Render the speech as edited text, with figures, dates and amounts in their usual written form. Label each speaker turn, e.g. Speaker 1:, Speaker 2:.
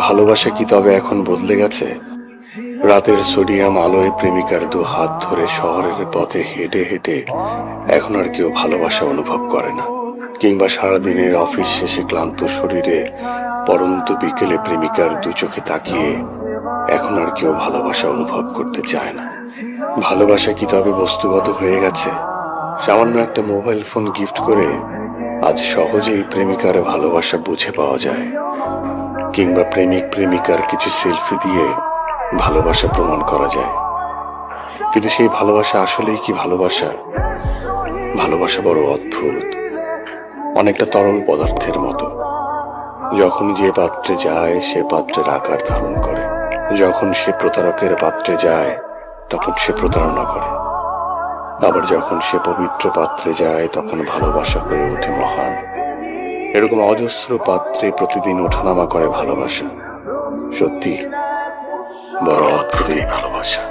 Speaker 1: ভালোবাসা কি তবে এখন বদলে গেছে? রাতের সোডিয়াম আলোয় প্রেমিকার দু হাত ধরে শহরের পথে হেঁটে হেঁটে এখন আর কেউ ভালোবাসা অনুভব করে না। কিংবা সারাদিনের অফিস শেষে ক্লান্ত শরীরে পরন্ত বিকেলে প্রেমিকার দু চোখে তাকিয়ে এখন আর কেউ ভালোবাসা অনুভব করতে চায় না। ভালোবাসা কি তবে বস্তুগত হয়ে গেছে? সামান্য একটা মোবাইল ফোন গিফট করে আজ সহজেই প্রেমিকার ভালোবাসা বুঝে পাওয়া যায়, কিংবা প্রেমিক প্রেমিকার কিছু সেলফি দিয়ে ভালোবাসা প্রমাণ করা যায়। কিন্তু সেই ভালোবাসা আসলেই কি ভালোবাসা? ভালোবাসা বড় অদ্ভুত, অনেকটা তরল পদার্থের মতো। যখন যে পাত্রে যায় সে পাত্রের আকার ধারণ করে। যখন সে প্রতারকের পাত্রে যায় তখন সে প্রতারণা করে। আবার যখন সে পবিত্র পাত্রে যায় তখন ভালোবাসা হয়ে ওঠে মহান। এরকম অজস্র পাত্রে প্রতিদিন ওঠানামা করে ভালোবাসা। সত্যি বড় অদ্ভুত এই ভালোবাসা।